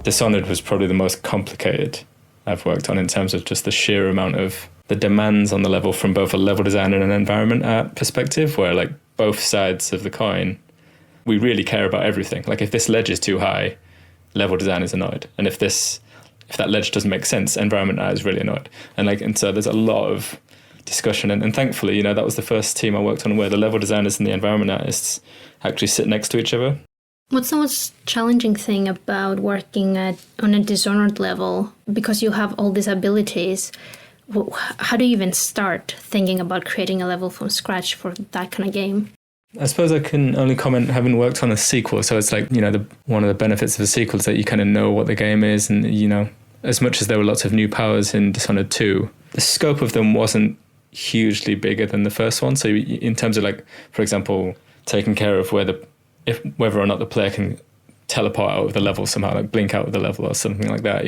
Dishonored was probably the most complicated I've worked on in terms of just the sheer amount of the demands on the level from both a level design and an environment art perspective, where like both sides of the coin, we really care about everything. Like if this ledge is too high, level design is annoyed. And if that ledge doesn't make sense, environment art is really annoyed. And so there's a lot of discussion. And thankfully, that was the first team I worked on where the level designers and the environment artists actually sit next to each other. What's the most challenging thing about working on a Dishonored level? Because you have all these abilities, how do you even start thinking about creating a level from scratch for that kind of game? I suppose I can only comment having worked on a sequel. So it's like, one of the benefits of a sequel is that you kind of know what the game is. And, as much as there were lots of new powers in Dishonored 2, the scope of them wasn't hugely bigger than the first one. So in terms of like, for example, taking care of whether or not the player can teleport out of the level somehow, like blink out of the level or something like that.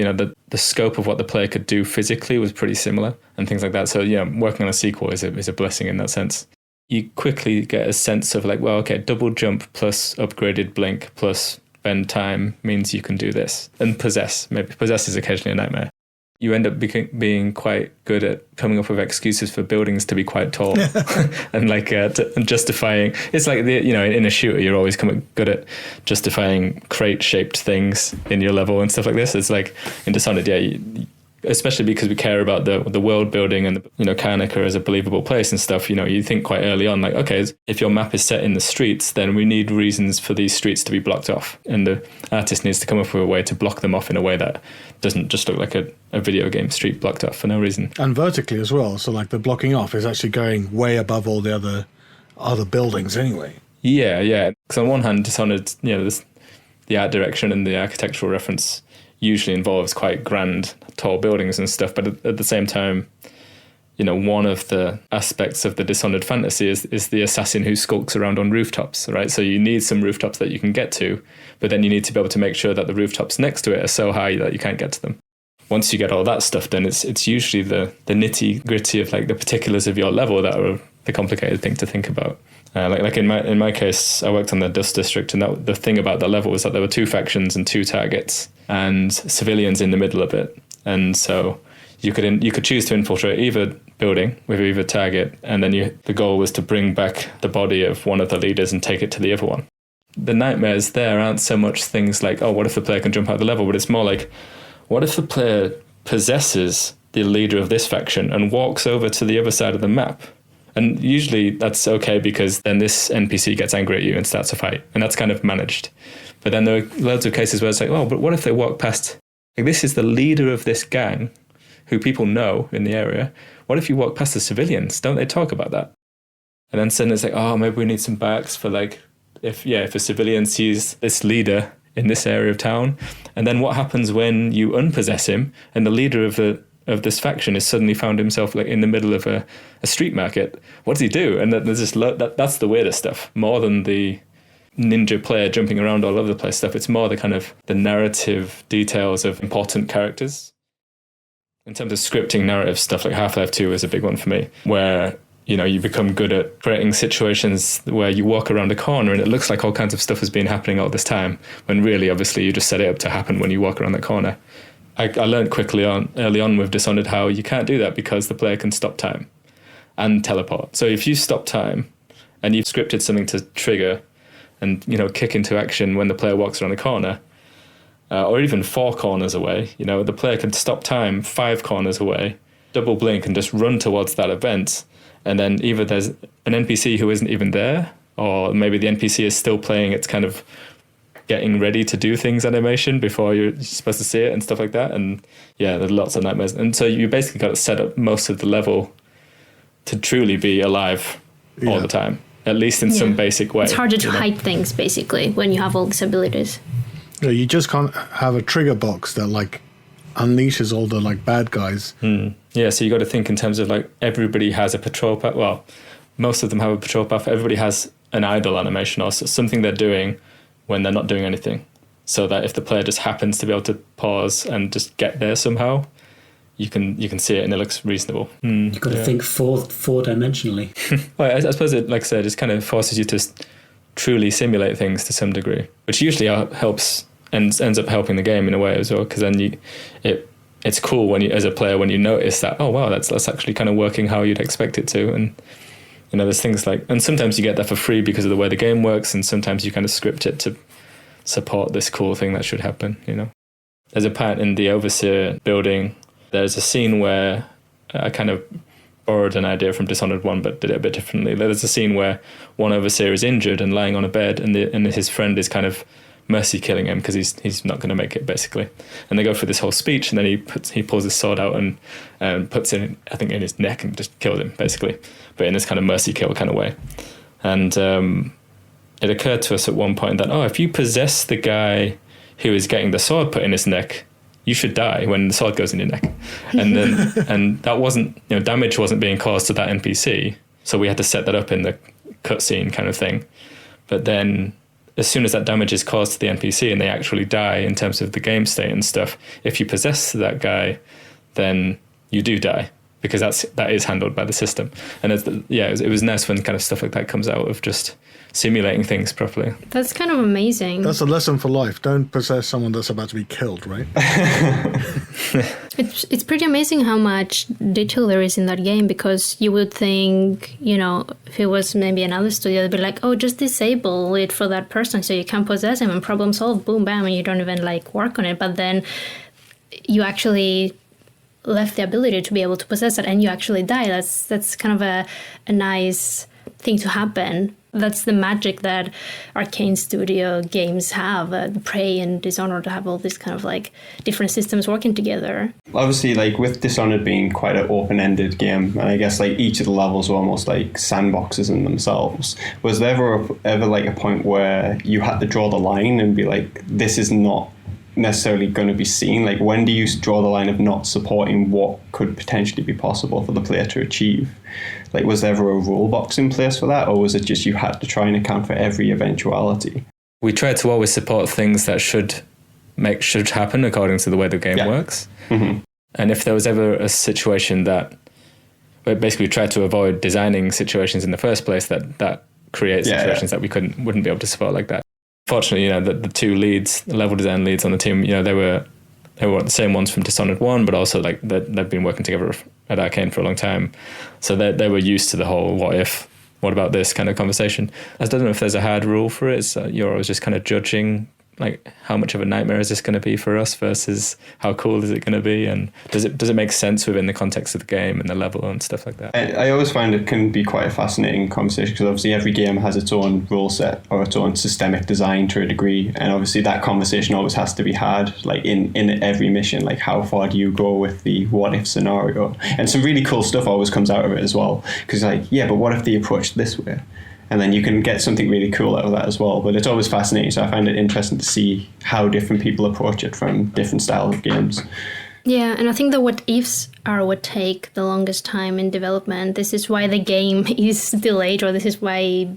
The scope of what the player could do physically was pretty similar and things like that. So working on a sequel is a blessing in that sense. You quickly get a sense of like, well, okay, double jump plus upgraded blink plus bend time means you can do this. And possess is occasionally a nightmare. You end up being quite good at coming up with excuses for buildings to be quite tall and like and justifying. It's like in a shooter, you're always good at justifying crate-shaped things in your level and stuff like this. It's like in Dishonored, especially because we care about the world building and Karnaca as a believable place and stuff. You think quite early on, like, okay, if your map is set in the streets, then we need reasons for these streets to be blocked off, and the artist needs to come up with a way to block them off in a way that doesn't just look like a video game street blocked off for no reason. And vertically as well, so like the blocking off is actually going way above all the other buildings anyway. Yeah, because on one hand, Dishonored, the art direction and the architectural reference usually involves quite grand, tall buildings and stuff. But at the same time, one of the aspects of the Dishonored fantasy is the assassin who skulks around on rooftops, right? So you need some rooftops that you can get to, but then you need to be able to make sure that the rooftops next to it are so high that you can't get to them. Once you get all that stuff done, it's usually the nitty gritty of like the particulars of your level that are the complicated thing to think about. Like in my case, I worked on the Dust District, and the thing about the level was that there were two factions and two targets, and civilians in the middle of it. And so you could choose to infiltrate either building with either target, and then the goal was to bring back the body of one of the leaders and take it to the other one. The nightmares there aren't so much things like, oh, what if the player can jump out of the level, but it's more like, what if the player possesses the leader of this faction and walks over to the other side of the map? And usually that's okay, because then this NPC gets angry at you and starts a fight, and that's kind of managed. But then there are loads of cases where it's like, oh, but what if they walk past, like, this is the leader of this gang who people know in the area. What if you walk past the civilians? Don't they talk about that? And then suddenly it's like, oh, maybe we need some backs for like, if a civilian sees this leader in this area of town. And then what happens when you unpossess him and the leader of this faction is suddenly found himself like in the middle of a street market? What does he do? And there's just that's the weirdest stuff, more than the ninja player jumping around all over the place stuff. It's more the kind of the narrative details of important characters. In terms of scripting narrative stuff, like Half-Life 2 is a big one for me, where you become good at creating situations where you walk around a corner and it looks like all kinds of stuff has been happening all this time, when really, obviously, you just set it up to happen when you walk around the corner. I learned early on with Dishonored how you can't do that, because the player can stop time and teleport. So if you stop time and you've scripted something to trigger and kick into action when the player walks around the corner, or even 4 corners away, the player can stop time 5 corners away, double blink and just run towards that event. And then either there's an NPC who isn't even there, or maybe the NPC is still playing its kind of getting ready to do things animation before you're supposed to see it and stuff like that. And yeah, there's lots of nightmares. And so you basically got to set up most of the level to truly be alive all the time, at least in some basic way. It's harder to hide things, basically, when you have all these abilities. Yeah, you just can't have a trigger box that like unleashes all the like bad guys. Yeah, so you got to think in terms of like everybody has a patrol path. Well, most of them have a patrol path. Everybody has an idle animation, or something they're doing when they're not doing anything, so that if the player just happens to be able to pause and just get there somehow, you can see it and it looks reasonable. You've got to think four-dimensionally. Well, I suppose it, like I said, just kind of forces you to truly simulate things to some degree, which usually helps ends up helping the game in a way as well, because then it's cool when you, as a player, when you notice that, oh wow, that's actually kind of working how you'd expect it to. And there's things like, and sometimes you get that for free because of the way the game works, and sometimes you kind of script it to support this cool thing that should happen. There's a part in the Overseer building, there's a scene where I kind of borrowed an idea from Dishonored 1 but did it a bit differently. There's a scene where one Overseer is injured and lying on a bed, and his friend is kind of mercy killing him because he's not going to make it, basically. And they go through this whole speech, and then he pulls his sword out and puts it, I think, in his neck and just kills him, basically, but in this kind of mercy kill kind of way. And it occurred to us at one point that, if you possess the guy who is getting the sword put in his neck, you should die when the sword goes in your neck. And then and that wasn't, damage wasn't being caused to that NPC, so we had to set that up in the cutscene kind of thing. But then as soon as that damage is caused to the NPC and they actually die in terms of the game state and stuff, if you possess that guy, then you do die, because that is handled by the system. And it was nice when kind of stuff like that comes out of just simulating things properly. That's kind of amazing. That's a lesson for life. Don't possess someone that's about to be killed, right? It's pretty amazing how much detail there is in that game, because you would think, if it was maybe another studio, they'd be like, just disable it for that person so you can't possess him and problem solved, boom, bam, and you don't even work on it. But then you actually left the ability to be able to possess it, and you actually die. That's kind of a nice thing to happen. That's the magic that Arcane Studio games have. Prey and Dishonored have all these kind of different systems working together. Obviously, with Dishonored being quite an open-ended game, and I guess each of the levels were almost like sandboxes in themselves. Was there ever a point where you had to draw the line and be like, this is not necessarily going to be seen? When do you draw the line of not supporting what could potentially be possible for the player to achieve? Was there ever a rule box in place for that, or was it just you had to try and account for every eventuality? We try to always support things that should happen according to the way the game works. Mm-hmm. And if there was ever a situation that, basically we tried to avoid designing situations in the first place that create situations that we wouldn't be able to support like that. Fortunately, the two leads, the level design leads on the team, they were the same ones from Dishonored 1, but also they've been working together at Arcane for a long time. So they were used to the whole what about this kind of conversation. I don't know if there's a hard rule for it. So you're always just kind of judging how much of a nightmare is this going to be for us versus how cool is it going to be, and does it make sense within the context of the game and the level and stuff like that. I always find it can be quite a fascinating conversation, because obviously every game has its own rule set or its own systemic design to a degree, and obviously that conversation always has to be had in every mission. How far do you go with the what if scenario? And some really cool stuff always comes out of it as well, because but what if they approached this way? And then you can get something really cool out of that as well. But it's always fascinating. So I find it interesting to see how different people approach it from different styles of games. Yeah, and I think the what ifs are what take the longest time in development. This is why the game is delayed, or this is why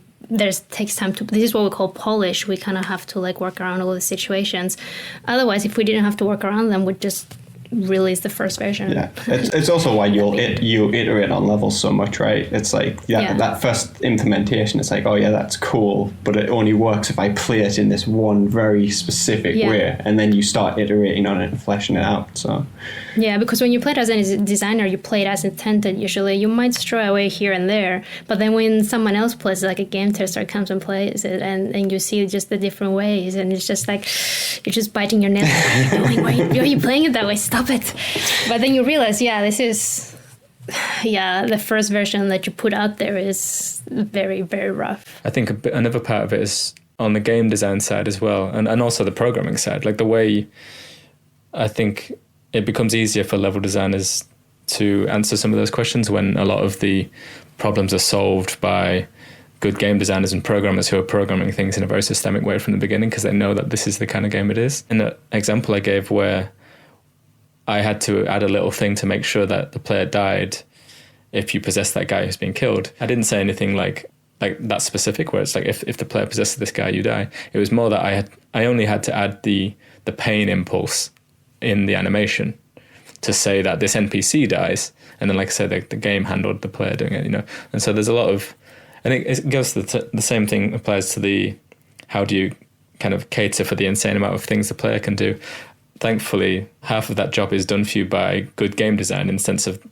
takes time to. This is what we call polish. We kind of have to work around all the situations. Otherwise, if we didn't have to work around them, we'd just release the first version. Yeah, it's also why you iterate on levels so much, right? It's that first implementation, it's that's cool, but it only works if I play it in this one very specific way, and then you start iterating on it and fleshing it out. So because when you play it as a designer, you play it as intended. Usually you might stray away here and there, but then when someone else plays, a game tester comes and plays it, and you see just the different ways, and it's just you're just biting your nails. Why are you playing it that way? Stop it. But then you realize, this is the first version that you put out there is very, very rough. I think another part of it is on the game design side as well, and also the programming side. The way I think it becomes easier for level designers to answer some of those questions when a lot of the problems are solved by good game designers and programmers who are programming things in a very systemic way from the beginning, because they know that this is the kind of game it is. In the example I gave where I had to add a little thing to make sure that the player died if you possess that guy who's been killed, I didn't say anything like that specific, where it's if the player possesses this guy, you die. It was more that I only had to add the pain impulse in the animation to say that this NPC dies, and then, like I said, the game handled the player doing it, And so there's a lot of, I think it goes to the same thing applies to the how do you kind of cater for the insane amount of things the player can do. Thankfully, half of that job is done for you by good game design, in the sense of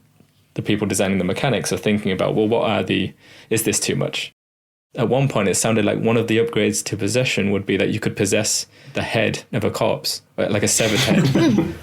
the people designing the mechanics are thinking about, well, is this too much? At one point, it sounded like one of the upgrades to possession would be that you could possess the head of a corpse, like a severed head,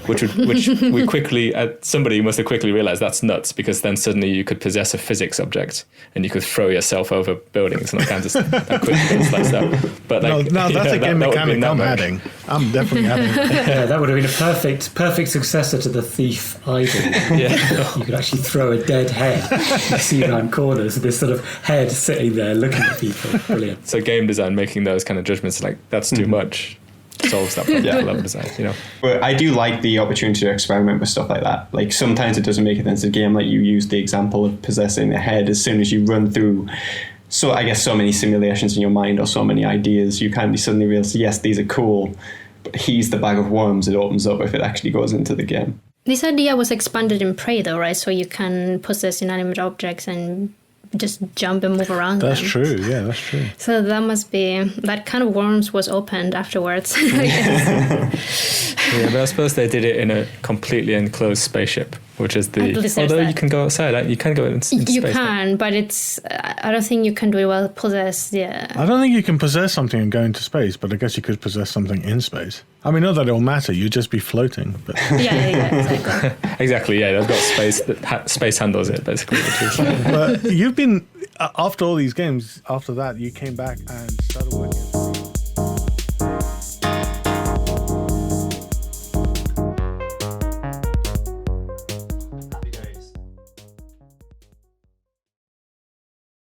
which we quickly, somebody must have quickly realized that's nuts, because then suddenly you could possess a physics object and you could throw yourself over buildings and all kinds of stuff. That quickly sliced up. But like, no, that's a game mechanic I'm adding. I'm definitely adding. Yeah, that would have been a perfect successor to the thief idol. Yeah. You could actually throw a dead head. You see around corners, this sort of head sitting there looking at people. Brilliant. So game design, making those kind of judgments, like that's too much, solves that problem for level design, you know. But I do like the opportunity to experiment with stuff like that. Like sometimes it doesn't make sense in a game, like you used the example of possessing a head. As soon as you run through, so I guess so many simulations in your mind or so many ideas, you can suddenly realize, yes, these are cool, but he's the bag of worms it opens up if it actually goes into the game. This idea was expanded in Prey, though, right? So you can possess inanimate objects and just jump and move around. That's them. true. Yeah, that's true. So that must be, that kind of worms was opened afterwards. I guess. Yeah, but I suppose they did it in a completely enclosed spaceship, which is although you can go outside, you can go into space. You can, but I don't think you can do it while possessed. Yeah. I don't think you can possess something and go into space, but I guess you could possess something in space. I mean, not that it'll matter. You'd just be floating. But. Yeah, exactly. Exactly. Yeah, they've got space space handles it basically. Which is, But you've been after all these games. After that, you came back and